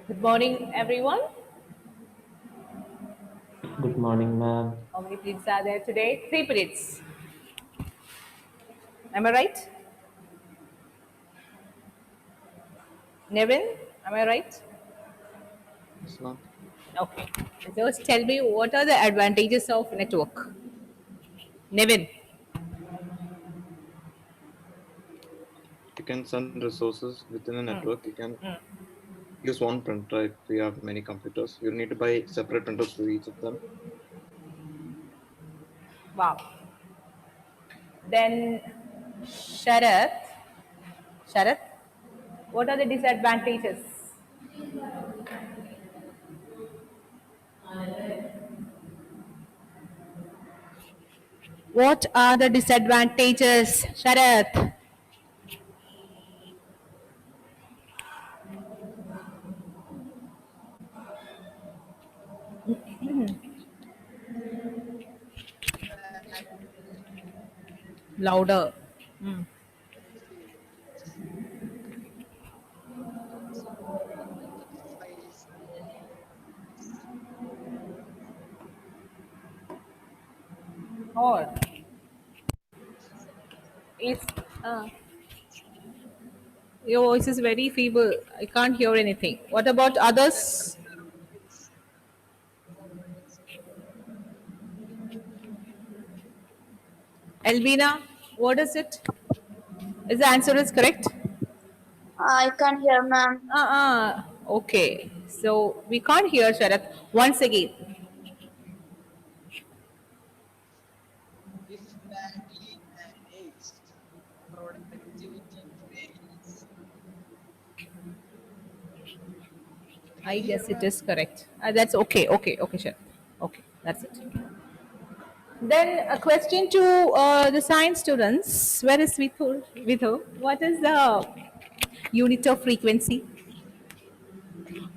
Good morning, everyone. Good morning, ma'am. How many periods are there today? Three periods. Am I right? Nevin, am I right? Yes, ma'am. Okay. Just tell me what are the advantages of network? Nevin. You can send resources within a network. You can use one printer if we have many computers. You need to buy separate printers for each of them. Wow. Then Sharath. Sharath, what are the disadvantages? What are the disadvantages, Sharath? Louder. Or is your voice is very feeble. I can't hear anything. What about others? Elvina, what is it? Is the answer is correct? I can't hear, ma'am. Okay. So we can't hear Sharath once again. I guess it is correct. That's okay. Okay. Okay, Sharath. Okay, that's it. Then a question to the science students. Where is Vithu? Vithu, what is the unit of frequency?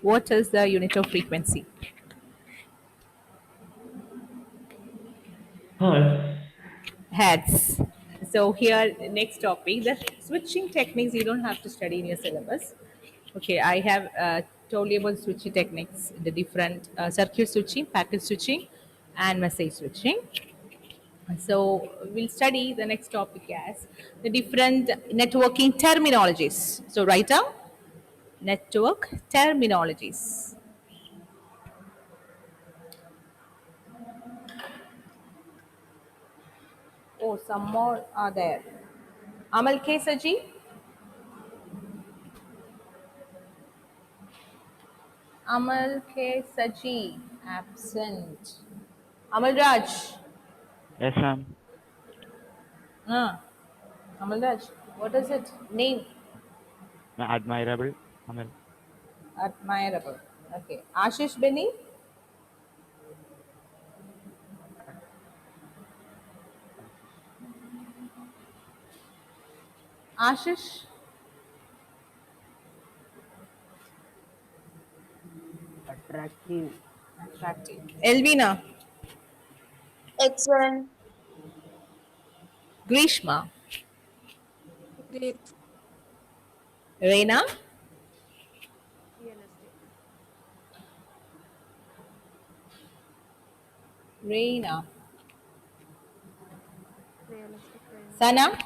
What is the unit of frequency? Huh. Heads. So here, next topic, the switching techniques you don't have to study in your syllabus. Okay, I have told you about switching techniques, the different circuit switching, packet switching, and message switching. So we'll study the next topic as the different networking terminologies. So write down network terminologies. Oh, some more are there. Amal K. Saji, Amal K. Saji, absent. Amal Raj, Yes, ma'am. Amal Raj, what is it? Name, Admirable. Amal. admirable. Okay. Ashish Beni, Ashish, Attractive. attractive. Elvina, Excellent. Grishma, Great. Reina, Realistic. Reina, Realistic, realistic. Sana,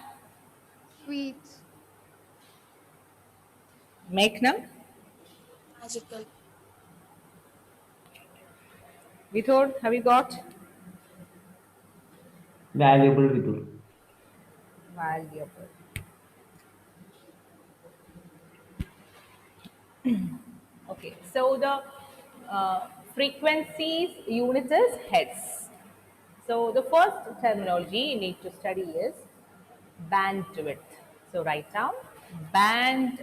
Sweet. Meghna, Magical. Vithor, have you got? Valuable Vidur. Valuable. Okay, so the frequencies unit is hertz. So the first terminology you need to study is bandwidth. So write down bandwidth.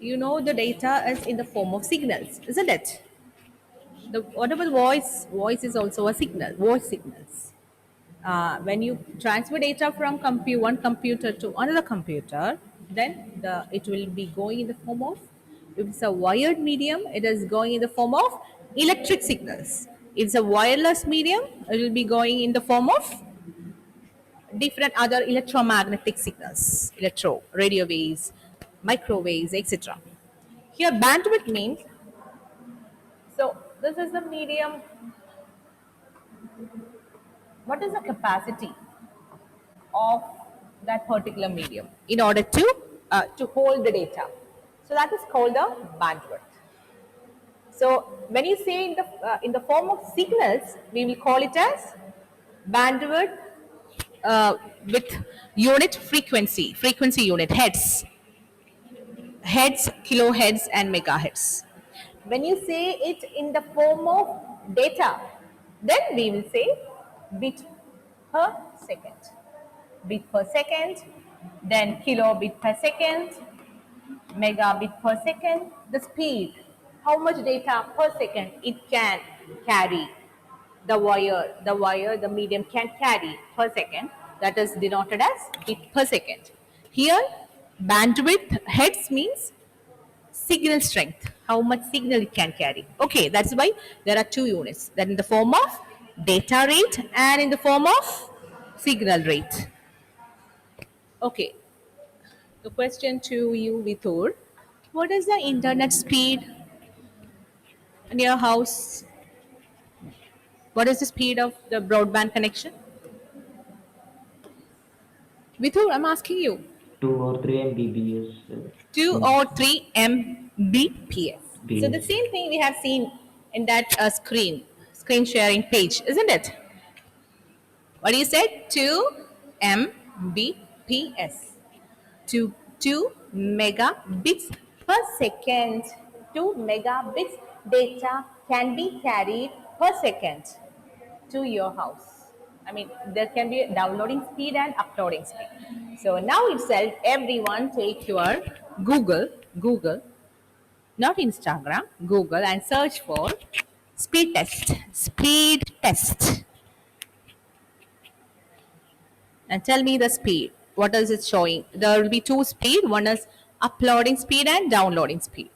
You know the data is in the form of signals, isn't it? The whatever voice is also a signal, voice signals. When you transfer data from one computer to another computer, then it will be going in the form of, if it's a wired medium, it is going in the form of electric signals. It's a wireless medium. It will be going in the form of different other electromagnetic signals, electro, radio waves, microwaves, etc. Here, bandwidth means, so this is the medium. What is the capacity of that particular medium in order to hold the data? So that is called the bandwidth. So when you say in the form of signals, we will call it as bandwidth with unit frequency unit, hertz, kilohertz, and megahertz. When you say it in the form of data, then we will say bit per second. Bit per second, then kilobit per second, megabit per second, the speed, how much data per second it can carry, the medium can carry per second, that is denoted as bit per second. Here, bandwidth, hertz means signal strength, how much signal it can carry. Okay, that's why there are two units, that in the form of data rate and in the form of signal rate. Okay, the question to you, Vithur. What is the internet speed in your house? What is the speed of the broadband connection? Vithur, I'm asking you. 2 or 3 Mbps. 2 or 3 Mbps. So the same thing we have seen in that screen sharing page, isn't it? What you said? 2 Mbps. 2 megabits per second. 2 megabits data can be carried per second to your house. I mean, there can be downloading speed and uploading speed. So now itself, everyone take your Google, not Instagram, Google, and search for speed test. Speed test. And tell me the speed. What is it showing? There will be two speed. One is uploading speed and downloading speed.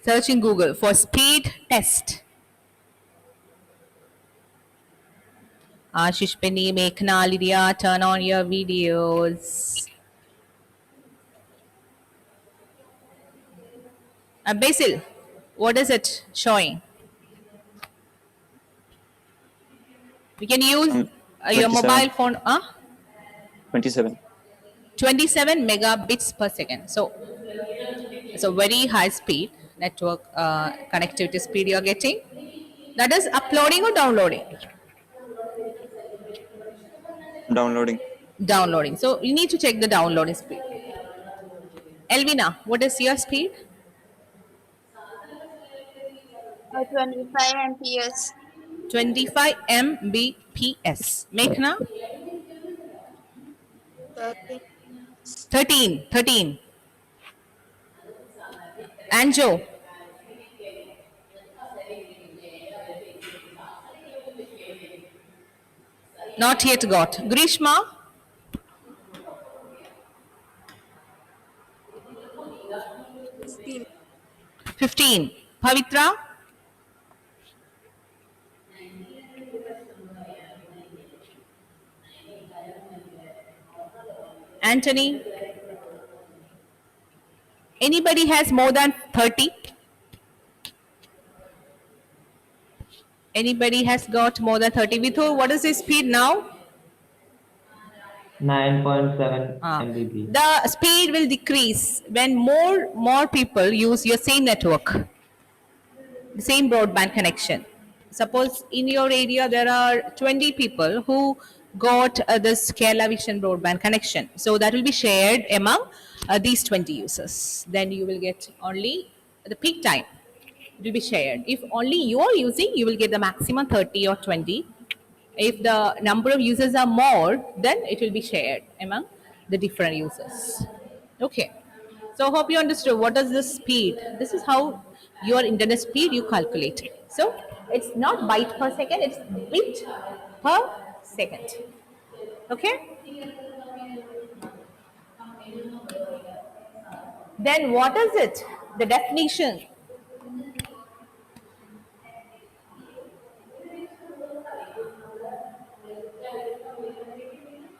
Search in Google for speed test. Ashish, Penny, Meghna, Lydia, turn on your videos. Basil, what is it showing? We can use your 27. mobile phone. 27. 27 megabits per second. So it's a very high speed network connectivity speed you're getting. That is uploading or downloading? Downloading. Downloading. So you need to check the downloading speed. Elvina, what is your speed? 25 Mbps. 25 Mbps. Meghna? 13. 13. Anjo? Not yet got. Grishma? 15. 15. Pavitra? Anthony? Anybody has more than 30? Anybody has got more than 30? Vithur, what is his speed now? 9.7 Mbps. The speed will decrease when more people use your same network, the same broadband connection. Suppose in your area there are 20 people who got this Kerala Vision broadband connection. So that will be shared among these 20 users. Then you will get only the peak time. It will be shared. If only you are using, you will get the maximum 30 or 20. If the number of users are more, then it will be shared among the different users. Okay. So hope you understood what is the speed. This is how your internet speed you calculate. So it's not byte per second, it's bit per second. Okay. Then what is it? the definition.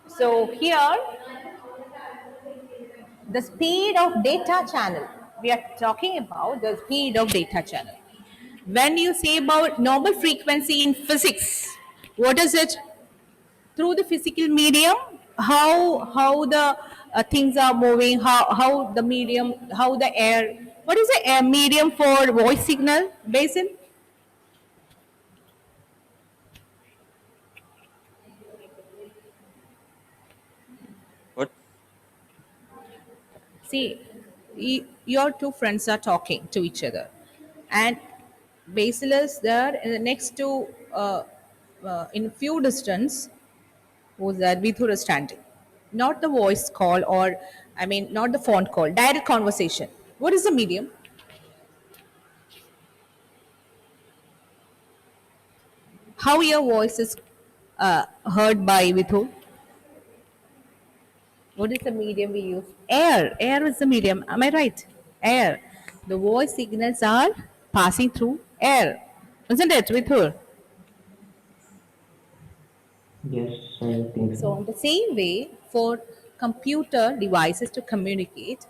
So here, the speed of data channel. We are talking about the speed of data channel. When you say about normal frequency in physics, what is it? Through the physical medium, how the things are moving, how the medium, how the air. What is the air medium for voice signal, Basil? What? See, your two friends are talking to each other, and Basil is there in the next to in few distance. Who's that? Vithur is standing. Not the voice call, or I mean, not the phone call. Direct conversation. What is the medium? How your voice is heard by Vithur? What is the medium we use? Air. Air is the medium. Am I right? Air. The voice signals are passing through air. Isn't it, Vithur? Yes, I think So, so. in the same way, for computer devices to communicate,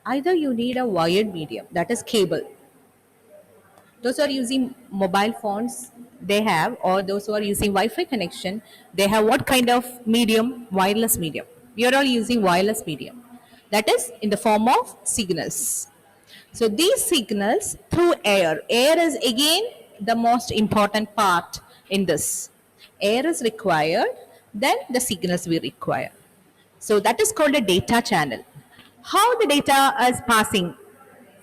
either you need a wired medium, that is cable. Those who are using mobile phones, they have, or those who are using Wi-Fi connection, they have what kind of medium? Wireless medium. We are all using wireless medium. That is in the form of signals. So these signals through air. Air is again the most important part in this. Air is required, then the signals we require. So that is called a data channel. How the data is passing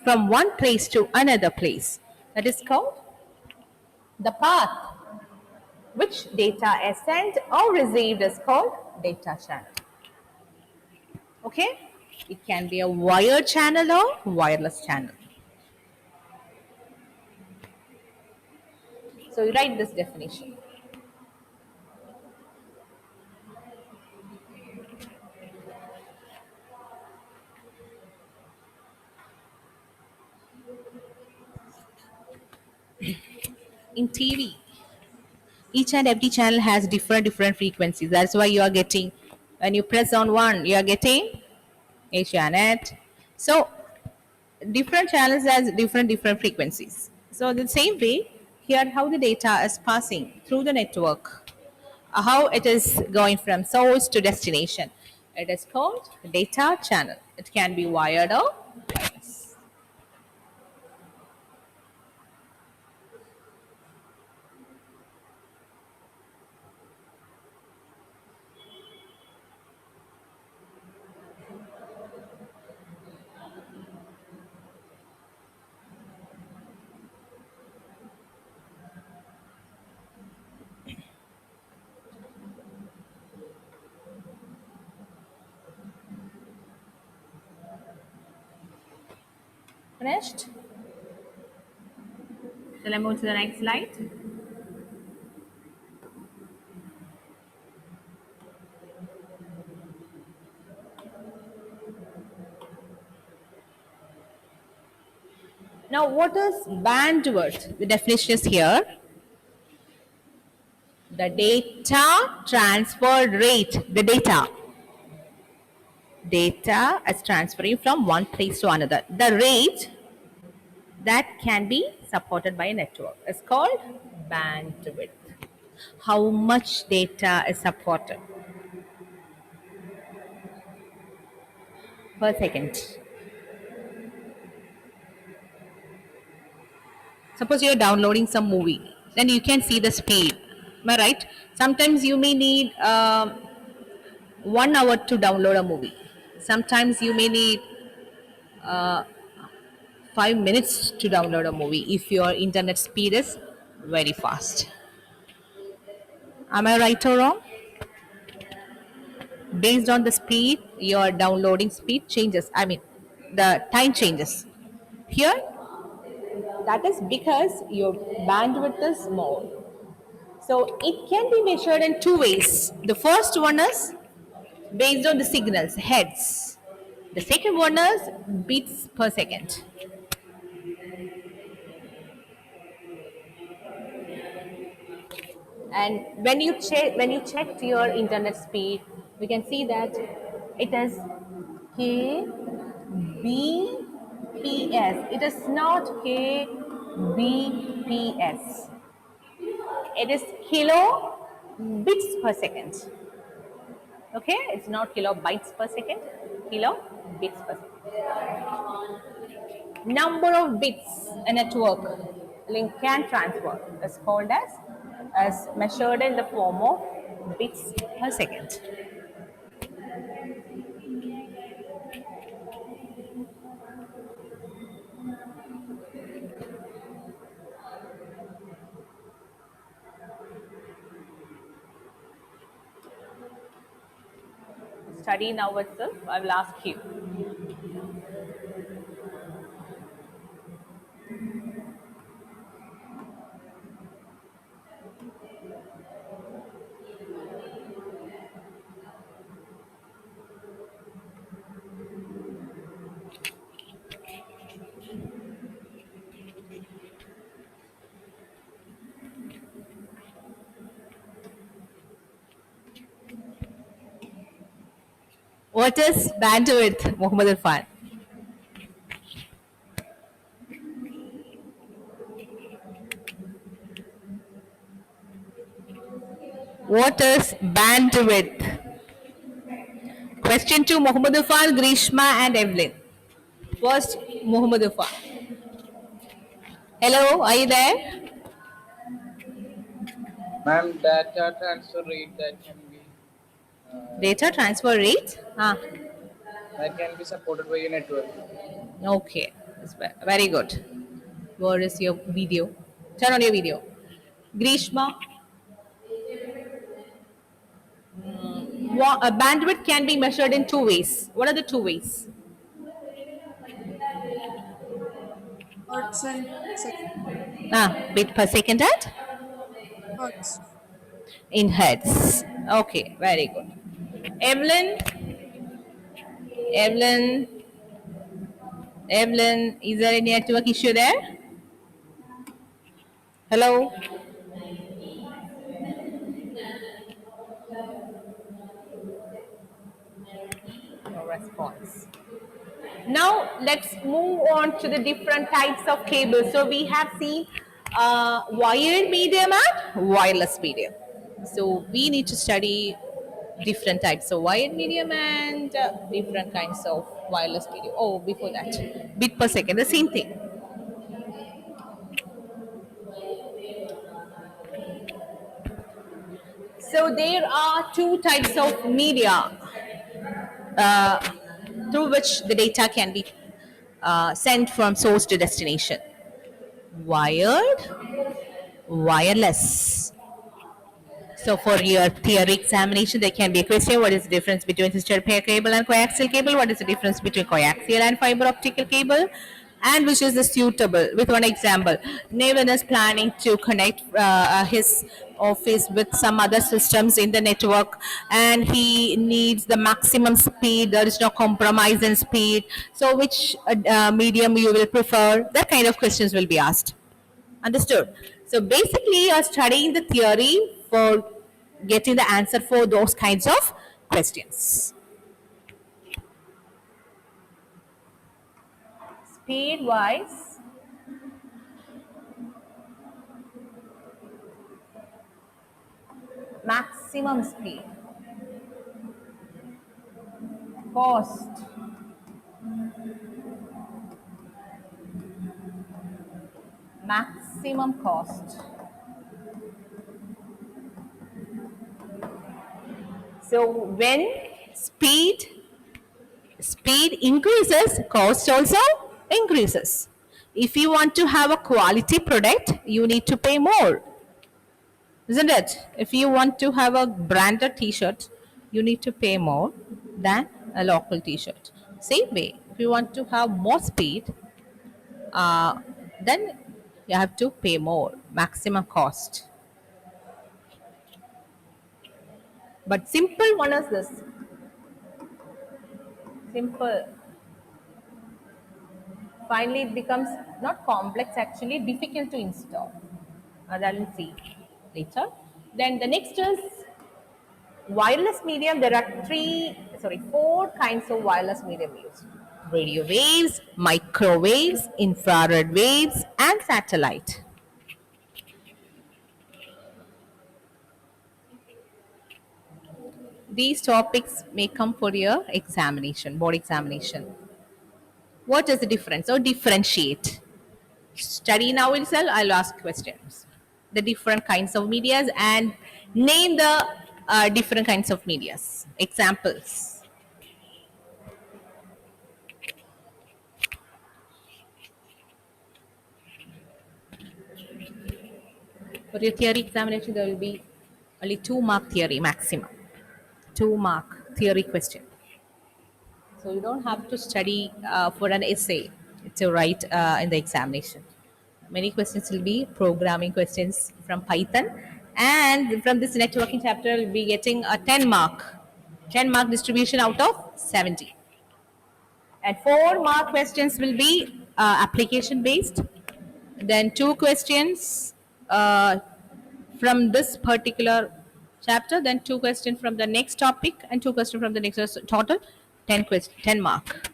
from one place to another place. That is called the path. Which data is sent or received is called data channel. Okay? It can be a wired channel or wireless channel. So you write this definition. In TV, each and every channel has different frequencies. That's why you are getting, when you press on one, you are getting Asianet. So different channels has different frequencies. So the same way here, how the data is passing through the network, how it is going from source to destination. It is called data channel. It can be wired or wireless. Finished? Shall I move to the next slide? Now, what is bandwidth? The definition is here. The data transfer rate. The data is transferring from one place to another. The rate that can be supported by a network is called bandwidth. How much data is supported per second? Suppose you're downloading some movie, then you can see the speed. Am I right? Sometimes you may need 1 hour to download a movie. Sometimes you may need 5 minutes to download a movie if your internet speed is very fast. Am I right or wrong? Based on the speed, your downloading speed changes. I mean, the time changes. Here, that is because your bandwidth is more. So it can be measured in two ways. The first one is based on the signals, hertz. The second one is beats per second. And when you checked your internet speed, we can see that it is kbps. It is not kbps. It is kilobits per second. Okay, it's not kilobytes per second, kilobits per second. Number of bits a network link can transfer is called as measured in the form of bits per second. Study now itself. I will ask you. What is bandwidth, Muhammad Irfan? What is bandwidth? Question to Muhammad Irfan, Grishma, and Evelyn. First, Muhammad Irfan. Hello, are you there? Ma'am, data transfer rate Data transfer rate? that can be supported by a network. Okay, that's very good. Where is your video? Turn on your video. Grishma, a bandwidth can be measured in two ways. What are the two ways? Hertz and second. Bit per second and Hertz. in hertz. Okay, very good. Evelyn, Evelyn, Evelyn, is there any network issue there? Hello? No response. Now let's move on to the different types of cables. So we have seen wired medium and wireless medium. So we need to study different types of wired medium and different kinds of wireless medium. Oh, before that, bit per second, the same thing. So there are two types of media through which the data can be sent from source to destination. Wired, wireless. So for your theory examination, there can be a question: what is the difference between sister pair cable and coaxial cable? What is the difference between coaxial and fiber optical cable? And which is the suitable? With one example, Nevin is planning to connect his office with some other systems in the network, and he needs the maximum speed. There is no compromise in speed. So which medium you will prefer? That kind of questions will be asked. Understood? So basically, you're studying the theory for getting the answer for those kinds of questions. Speed wise, maximum speed, cost, maximum cost. So when speed increases, cost also increases. If you want to have a quality product, you need to pay more, isn't it? If you want to have a branded t-shirt, you need to pay more than a local t-shirt. Same way, if you want to have more speed, then you have to pay more, maximum cost. But simple one is this. Simple. Finally, it becomes not complex, actually difficult to install. That we'll see later. Then the next is wireless medium. There are four kinds of wireless medium used: radio waves, microwaves, infrared waves, and satellite. These topics may come for your examination, board examination. What is the difference or differentiate? Study now itself, I'll ask questions. The different kinds of medias and name the different kinds of medias. Examples. For your theory examination, there will be only 2-mark theory maximum. 2-mark theory question. So you don't have to study for an essay to write in the examination. Many questions will be programming questions from Python, and from this networking chapter, you'll be getting a 10-mark distribution out of 70. And 4-mark questions will be application based. Then 2 questions from this particular chapter, then 2 questions from the next topic, and 2 questions from the next. Total 10 mark.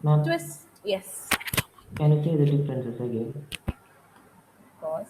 Ma'am, Twist, yes, can you say the differences again? of course.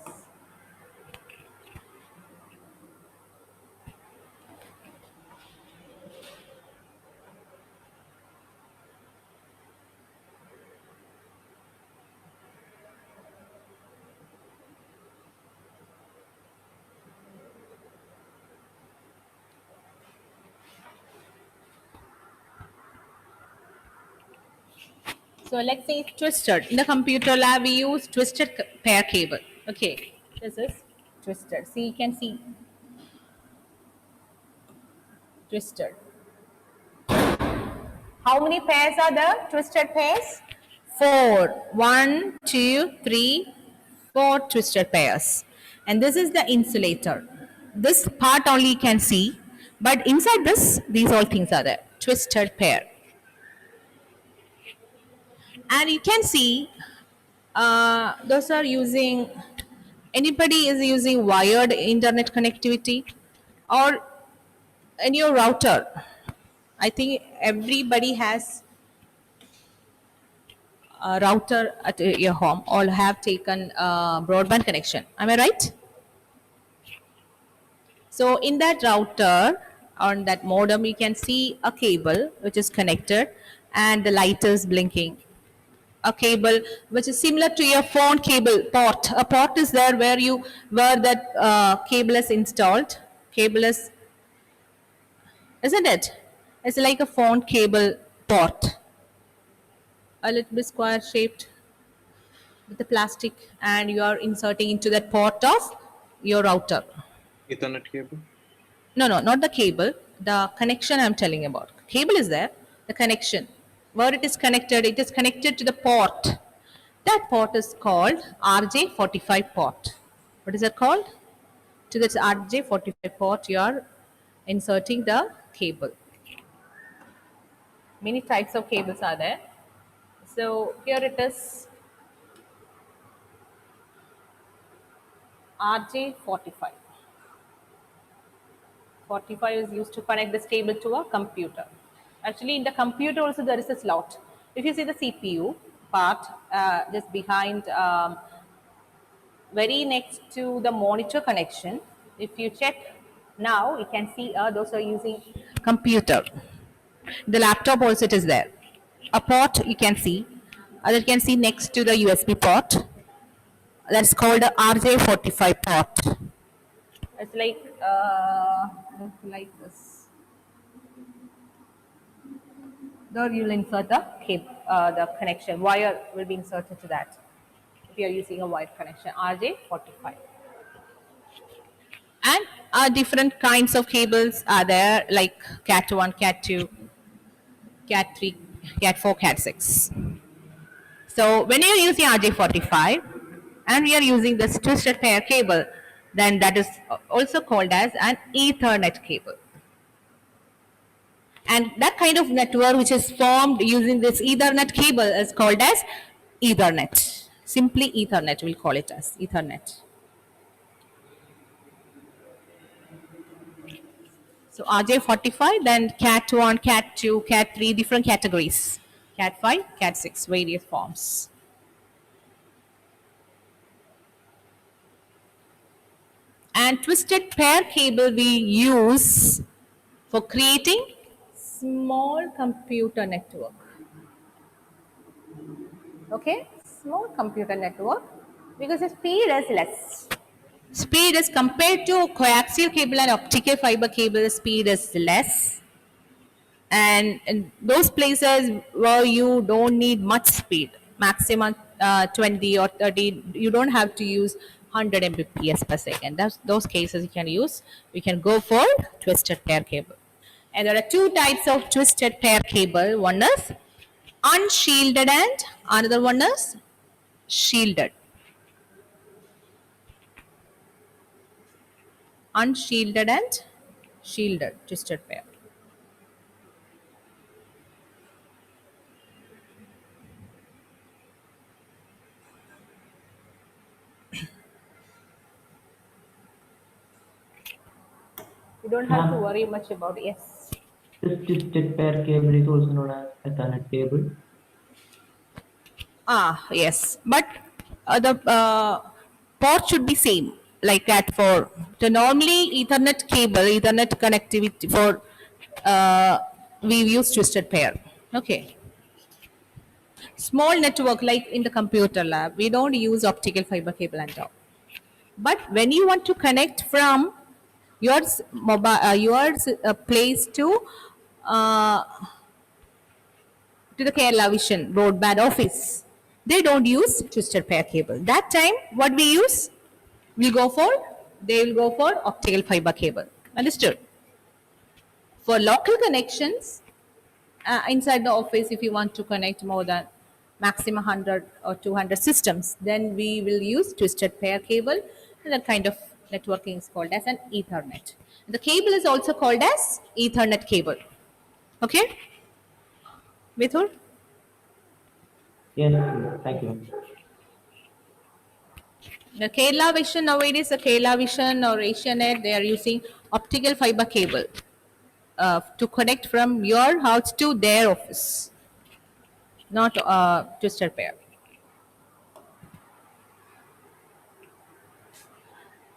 So let's say twisted. In the computer lab, we use twisted pair cable. Okay, this is twisted. See, you can see twisted. How many pairs are there? Twisted pairs? 4. 1, 2, 3, 4 twisted pairs. And this is the insulator. This part only you can see, but inside this, these all things are there. Twisted pair. And you can see those are using, anybody is using wired internet connectivity or in your router. I think everybody has a router at your home or have taken broadband connection. Am I right? So in that router, on that modem, you can see a cable which is connected and the light is blinking. A cable which is similar to your phone cable port. A port is there where that cable is installed. Cable is, isn't it? It's like a phone cable port. A little bit square shaped with the plastic, and you are inserting into that port of your router. Ethernet cable. No, not the cable. The connection I'm telling about. Cable is there. The connection. Where it is connected to the port. That port is called RJ45 port. What is that called? To this RJ45 port, you are inserting the cable. Many types of cables are there. So here it is RJ45. 45 is used to connect this cable to a computer. Actually, in the computer also there is a slot. If you see the CPU part just behind, very next to the monitor connection, if you check now, you can see those are using computer. The laptop also it is there. A port you can see, that you can see next to the USB port. That's called a RJ45 port. It's like this. There you will insert the cable, the connection. Wire will be inserted to that. If you are using a wired connection, RJ45. And different kinds of cables are there, like Cat1, Cat2, Cat3, Cat4, Cat6. So when you are using RJ45 and we are using this twisted pair cable, then that is also called as an Ethernet cable. And that kind of network which is formed using this Ethernet cable is called as Ethernet. Simply Ethernet, we'll call it as Ethernet. So RJ45, then Cat1, Cat2, Cat3, different categories. Cat5, Cat6, various forms. And twisted pair cable we use for creating small computer network. Okay, small computer network because the speed is less. Speed is compared to coaxial cable and optical fiber cable, the speed is less. And in those places where you don't need much speed, maximum 20 or 30, you don't have to use 100 mbps per second. Those cases you can go for twisted pair cable. And there are two types of twisted pair cable. One is unshielded and another one is shielded. Unshielded and shielded twisted pair. You don't have to worry much about it. Yes. This twisted pair cable is also known as Ethernet cable. Ah, yes. But the port should be same like that for the normally Ethernet cable, Ethernet connectivity for we use twisted pair. Okay. Small network like in the computer lab, we don't use optical fiber cable and all. But when you want to connect from your place uh, to the Kerala Vision broadband office, they don't use twisted pair cable. That time, what we use, we go for they will go for optical fiber cable. Understood? For local connections inside the office, if you want to connect more than maximum 100 or 200 systems, then we will use twisted pair cable, and that kind of networking is called as an Ethernet. The cable is also called as Ethernet cable. Okay, Mithul? Yes, thank you. The Kerala Vision nowadays, the Kerala Vision or Asianet, they are using optical fiber cable to connect from your house to their office, not twisted pair.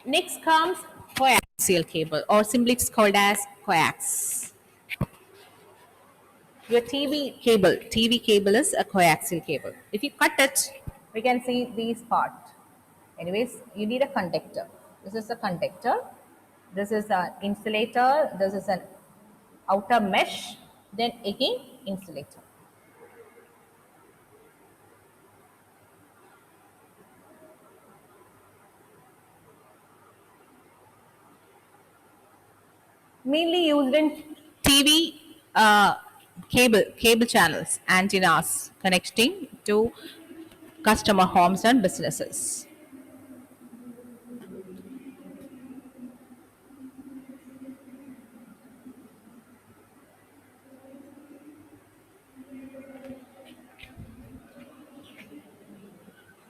Next comes coaxial cable, or simply it's called as coax. Your TV cable is a coaxial cable. If you cut it, we can see these part. Anyways, you need a conductor. This is a conductor. This is an insulator. This is an outer mesh. Then again insulator. Mainly used in TV cable channels, antennas connecting to customer homes and businesses.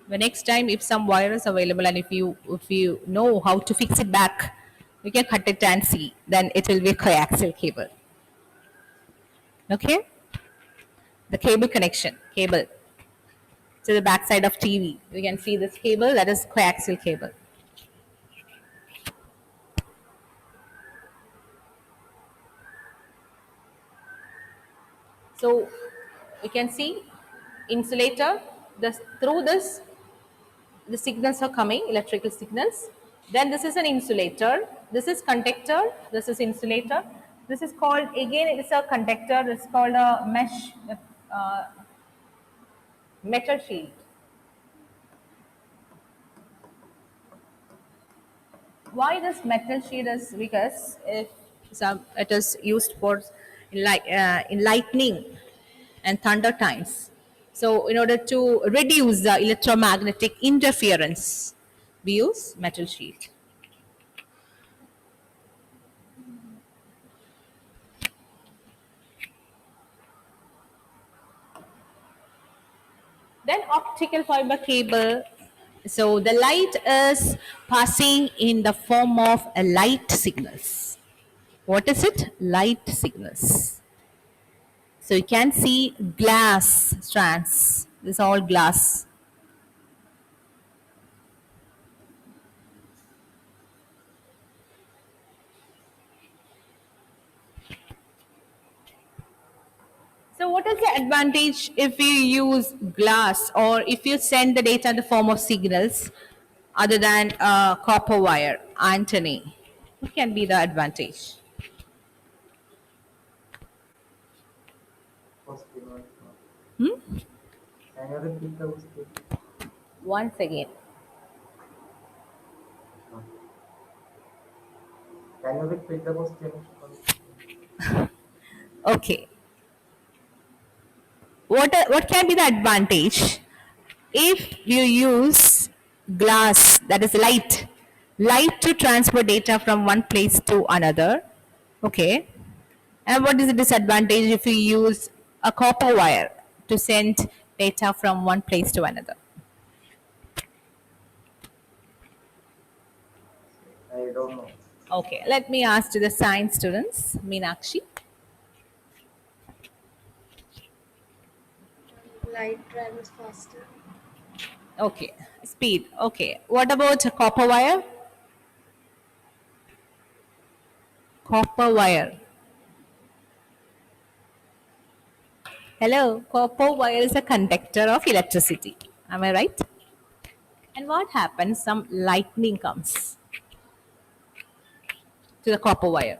The next time if some wire is available and if you know how to fix it back, you can cut it and see, then it will be coaxial cable. Okay, the cable connection cable to the back side of TV, we can see this cable, that is coaxial cable. So you can see insulator, through this the signals are coming, electrical signals. Then this is an insulator, this is conductor, this is insulator. This is called, again it is a conductor, it's called a mesh metal shield. Why this metal shield is because if it is used for in lightning and thunder times. So in order to reduce the electromagnetic interference, we use metal sheet. Then optical fiber cable. So the light is passing in the form of a light signals. What is it? Light signals. So you can see glass strands. This is all glass. So what is the advantage if you use glass or if you send the data in the form of signals other than copper wire, Anthony? What can be the advantage? Once again. Can you repeat the question? Okay. What can be the advantage if you use glass, that is light to transfer data from one place to another? Okay. And what is the disadvantage if you use a copper wire to send data from one place to another? I don't know. Okay, let me ask to the science students. Meenakshi. Light travels faster. Okay, speed. Okay, what about a copper wire? Copper wire. Hello, copper wire is a conductor of electricity. Am I right? And what happens? Some lightning comes to the copper wire.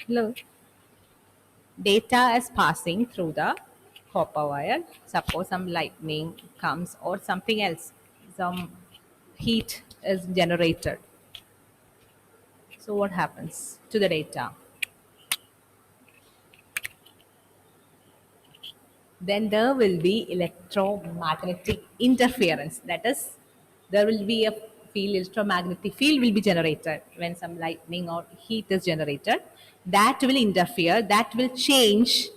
Hello. Data is passing through the copper wire. Suppose some lightning comes or something else, some heat is generated. So what happens to the data? Then there will be electromagnetic interference. That is, there will be a field, electromagnetic field will be generated when some lightning or heat is generated. That will interfere, that will change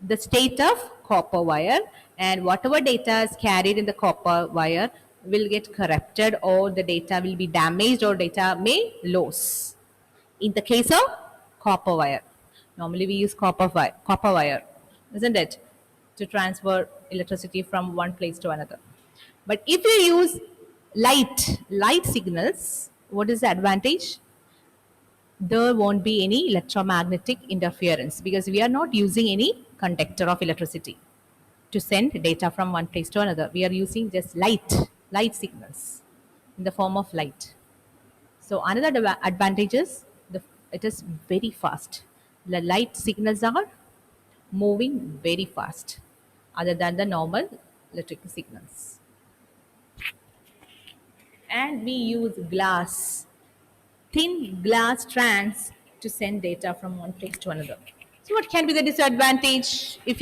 the state of copper wire, and whatever data is carried in the copper wire will get corrupted, or the data will be damaged, or data may lose. In the case of copper wire, normally we use copper wire, isn't it, to transfer electricity from one place to another. But if you use light signals, what is the advantage? There won't be any electromagnetic interference because we are not using any conductor of electricity to send data from one place to another. We are using just light signals in the form of light. So another advantage is it is very fast. The light signals are moving very fast other than the normal electrical signals. And we use thin glass strands to send data from one place to another. So what can be the disadvantage if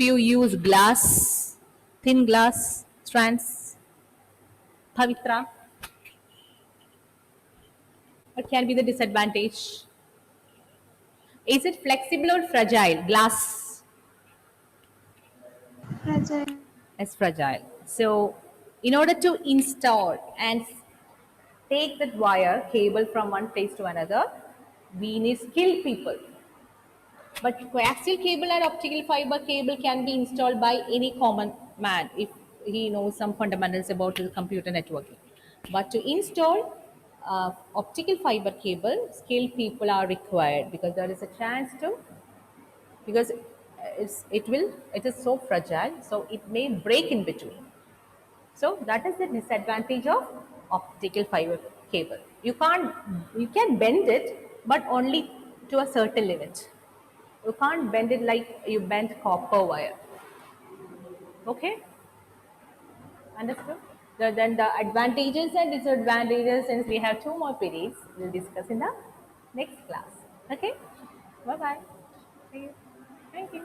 you use thin glass strands? Pavitra, what can be the disadvantage? Is it flexible or fragile? Glass Fragile. is fragile. So in order to install and take that wire cable from one place to another, we need skilled people. But coaxial cable and optical fiber cable can be installed by any common man if he knows some fundamentals about the computer networking. But to install optical fiber cable, skilled people are required because there is a chance to, because it is so fragile, so it may break in between. So that is the disadvantage of optical fiber cable. You can bend it, but only to a certain limit. You can't bend it like you bend copper wire. Okay? Understood? Then the advantages and disadvantages, since we have 2 more periods, we'll discuss in the next class. Okay? Bye-bye. Thank you. Thank you.